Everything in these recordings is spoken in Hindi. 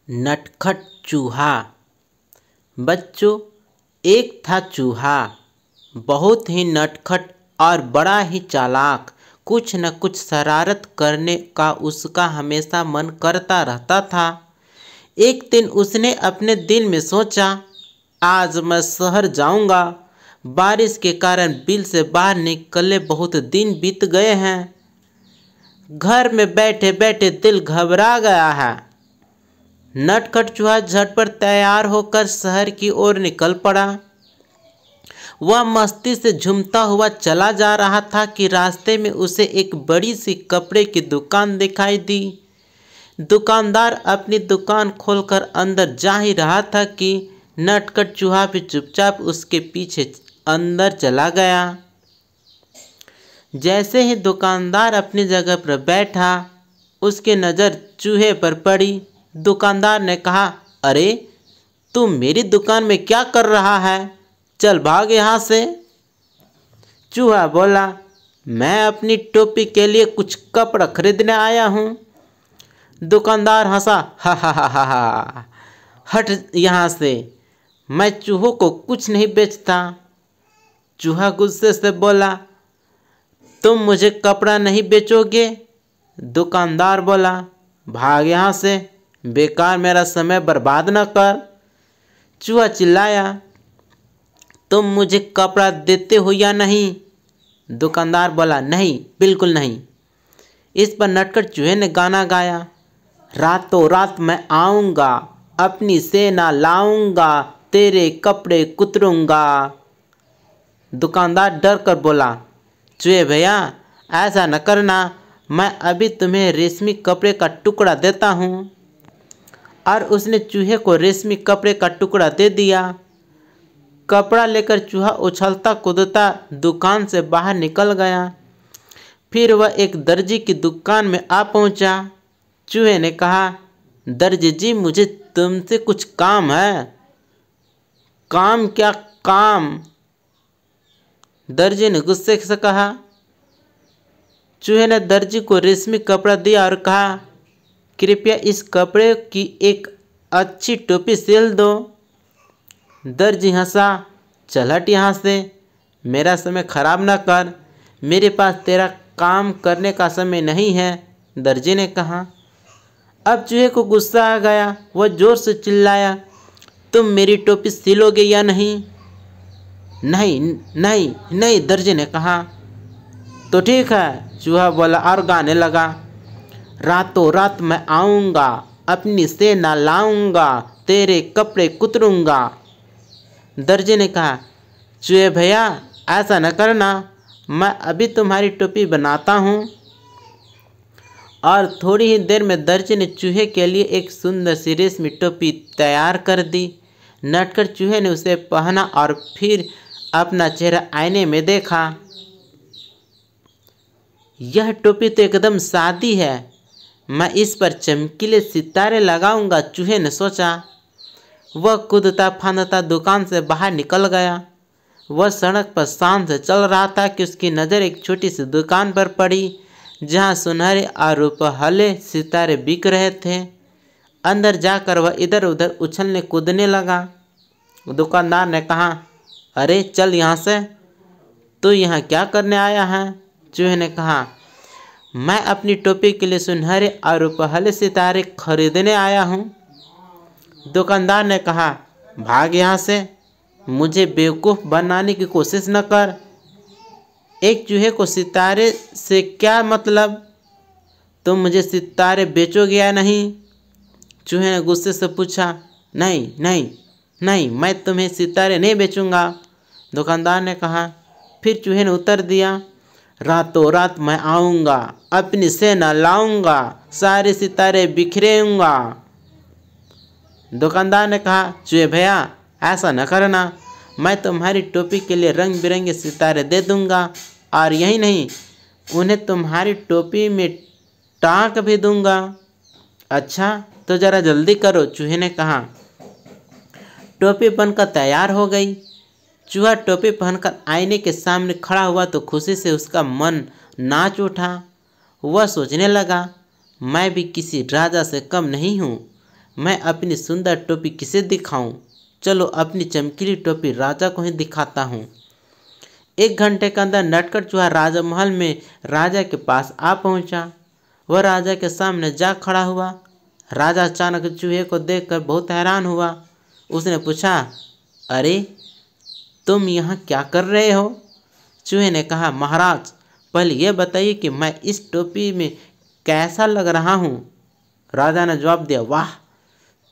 नटखट चूहा। बच्चों, एक था चूहा, बहुत ही नटखट और बड़ा ही चालाक। कुछ न कुछ शरारत करने का उसका हमेशा मन करता रहता था। एक दिन उसने अपने दिल में सोचा, आज मैं शहर जाऊंगा। बारिश के कारण बिल से बाहर निकले बहुत दिन बीत गए हैं। घर में बैठे बैठे दिल घबरा गया है। नटखट चूहा झटपट तैयार होकर शहर की ओर निकल पड़ा। वह मस्ती से झूमता हुआ चला जा रहा था कि रास्ते में उसे एक बड़ी सी कपड़े की दुकान दिखाई दी। दुकानदार अपनी दुकान खोलकर अंदर जा ही रहा था कि नटखट चूहा भी चुपचाप उसके पीछे अंदर चला गया। जैसे ही दुकानदार अपनी जगह पर बैठा, उसकी नज़र चूहे पर पड़ी। दुकानदार ने कहा, अरे तू मेरी दुकान में क्या कर रहा है? चल भाग यहाँ से। चूहा बोला, मैं अपनी टोपी के लिए कुछ कपड़ा खरीदने आया हूँ। दुकानदार हंसा, हा हा हा हा हा, हट यहाँ से, मैं चूहों को कुछ नहीं बेचता। चूहा गुस्से से बोला, तुम मुझे कपड़ा नहीं बेचोगे? दुकानदार बोला, भाग यहाँ से, बेकार मेरा समय बर्बाद न कर। चूहा चिल्लाया, तुम मुझे कपड़ा देते हो या नहीं? दुकानदार बोला, नहीं, बिल्कुल नहीं। इस पर नटखट चूहे ने गाना गाया, रातों रात मैं आऊँगा, अपनी सेना लाऊंगा, तेरे कपड़े कुतरूंगा। दुकानदार डर कर बोला, चूहे भैया ऐसा न करना, मैं अभी तुम्हें रेशमी कपड़े का टुकड़ा देता हूँ। और उसने चूहे को रेशमी कपड़े का टुकड़ा दे दिया। कपड़ा लेकर चूहा उछलता कूदता दुकान से बाहर निकल गया। फिर वह एक दर्जी की दुकान में आ पहुंचा। चूहे ने कहा, दर्जी जी, मुझे तुमसे कुछ काम है। काम? क्या काम? दर्जी ने गुस्से से कहा। चूहे ने दर्जी को रेशमी कपड़ा दिया और कहा, कृपया इस कपड़े की एक अच्छी टोपी सिल दो। दर्जी हंसा, चल हट यहाँ से, मेरा समय खराब ना कर, मेरे पास तेरा काम करने का समय नहीं है। दर्जी ने कहा। अब चूहे को गुस्सा आ गया। वह जोर से चिल्लाया, तुम मेरी टोपी सिलोगे या नहीं? नहीं नहीं नहीं, दर्जी ने कहा। तो ठीक है, चूहा बोला और गाने लगा, रातों रात मैं आऊँगा, अपनी सेना लाऊंगा, तेरे कपड़े कुतरूंगा। दर्जी ने कहा, चूहे भैया ऐसा न करना, मैं अभी तुम्हारी टोपी बनाता हूँ। और थोड़ी ही देर में दर्जी ने चूहे के लिए एक सुंदर सी रेशमी टोपी तैयार कर दी। नटखट चूहे ने उसे पहना और फिर अपना चेहरा आईने में देखा। यह टोपी तो एकदम सादी है, मैं इस पर चमकीले सितारे लगाऊंगा, चूहे ने सोचा। वह कूदता फांदता दुकान से बाहर निकल गया। वह सड़क पर शान से चल रहा था कि उसकी नज़र एक छोटी सी दुकान पर पड़ी, जहां सुनहरे और रुपहले सितारे बिक रहे थे। अंदर जाकर वह इधर उधर उछलने कूदने लगा। दुकानदार ने कहा, अरे चल यहाँ से, तू यहाँ क्या करने आया है? चूहे ने कहा, मैं अपनी टोपी के लिए सुनहरे और रुपहले सितारे खरीदने आया हूँ। दुकानदार ने कहा, भाग यहाँ से, मुझे बेवकूफ़ बनाने की कोशिश न कर। एक चूहे को सितारे से क्या मतलब? तुम मुझे सितारे बेचोगे या नहीं? चूहे ने गुस्से से पूछा। नहीं नहीं नहीं, मैं तुम्हें सितारे नहीं बेचूंगा, दुकानदार ने कहा। फिर चूहे ने उत्तर दिया, रातों रात मैं आऊँगा, अपनी सेना लाऊंगा, सारे सितारे बिखरेऊंगा। दुकानदार ने कहा, चूहे भैया ऐसा न करना, मैं तुम्हारी टोपी के लिए रंग बिरंगे सितारे दे दूंगा, और यही नहीं, उन्हें तुम्हारी टोपी में टाँक भी दूंगा। अच्छा तो ज़रा जल्दी करो, चूहे ने कहा। टोपी बनकर तैयार हो गई। चूहा टोपी पहनकर आईने के सामने खड़ा हुआ तो खुशी से उसका मन नाच उठा। वह सोचने लगा, मैं भी किसी राजा से कम नहीं हूँ, मैं अपनी सुंदर टोपी किसे दिखाऊं? चलो अपनी चमकीली टोपी राजा को ही दिखाता हूँ। 1 घंटे के अंदर नटखट चूहा राजा महल में राजा के पास आ पहुंचा। वह राजा के सामने जा खड़ा हुआ। राजा अचानक चूहे को देखकर बहुत हैरान हुआ। उसने पूछा, अरे तुम यहाँ क्या कर रहे हो? चूहे ने कहा, महाराज पहले यह बताइए कि मैं इस टोपी में कैसा लग रहा हूँ? राजा ने जवाब दिया, वाह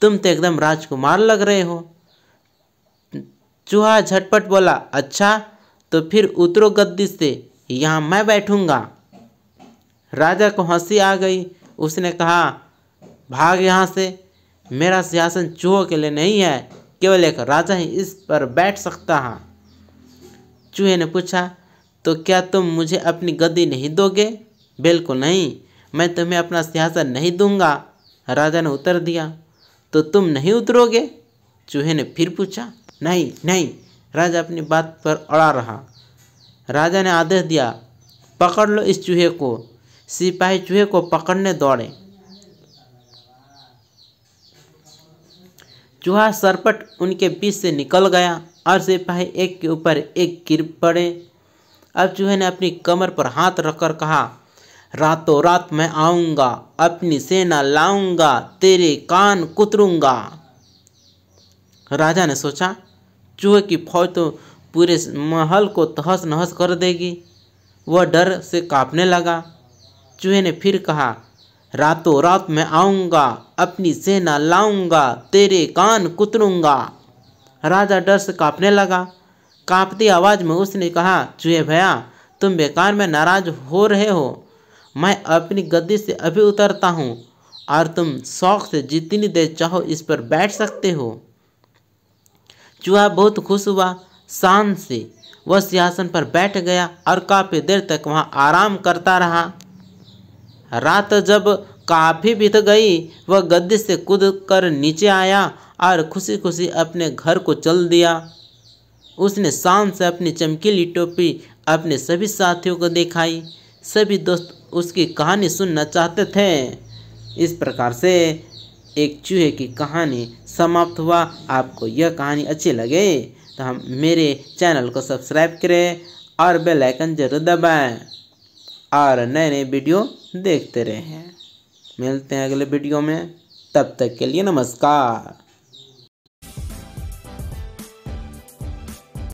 तुम तो एकदम राजकुमार लग रहे हो। चूहा झटपट बोला, अच्छा तो फिर उतरो गद्दी से, यहाँ मैं बैठूंगा। राजा को हंसी आ गई। उसने कहा, भाग यहाँ से, मेरा सिंहासन चूहों के लिए नहीं है, केवल एक राजा ही इस पर बैठ सकता है। चूहे ने पूछा, तो क्या तुम मुझे अपनी गद्दी नहीं दोगे? बिल्कुल नहीं, मैं तुम्हें अपना सिंहासन नहीं दूंगा। राजा ने उत्तर दिया। तो तुम नहीं उतरोगे? चूहे ने फिर पूछा। नहीं नहीं, राजा अपनी बात पर अड़ा रहा। राजा ने आदेश दिया, पकड़ लो इस चूहे को। सिपाही चूहे को पकड़ने दौड़े। चूहा सरपट उनके बीच से निकल गया और सिपाही एक के ऊपर एक गिर पड़े। अब चूहे ने अपनी कमर पर हाथ रखकर कहा, रातों रात मैं आऊँगा, अपनी सेना लाऊंगा, तेरे कान कुतरूंगा। राजा ने सोचा, चूहे की फौज तो पूरे महल को तहस नहस कर देगी। वह डर से कांपने लगा। चूहे ने फिर कहा, रातों रात मैं आऊँगा, अपनी सेना लाऊंगा, तेरे कान कुतरूंगा। राजा डर से कांपने लगा। कांपती आवाज़ में उसने कहा, चूहे भैया तुम बेकार में नाराज हो रहे हो। मैं अपनी गद्दी से अभी उतरता हूँ और तुम शौक से जितनी देर चाहो इस पर बैठ सकते हो। चूहा बहुत खुश हुआ। शान से वह सिंहासन पर बैठ गया और काफ़ी देर तक वहाँ आराम करता रहा। रात जब काफ़ी बीत गई, वह गद्दी से कूद कर नीचे आया और खुशी खुशी अपने घर को चल दिया। उसने शान से अपनी चमकीली टोपी अपने सभी साथियों को दिखाई। सभी दोस्त उसकी कहानी सुनना चाहते थे। इस प्रकार से एक चूहे की कहानी समाप्त हुआ। आपको यह कहानी अच्छी लगे तो हम मेरे चैनल को सब्सक्राइब करें और बेल आइकन जरूर दबाएं और नए नए वीडियो देखते रहें। मिलते हैं अगले वीडियो में, तब तक के लिए नमस्कार।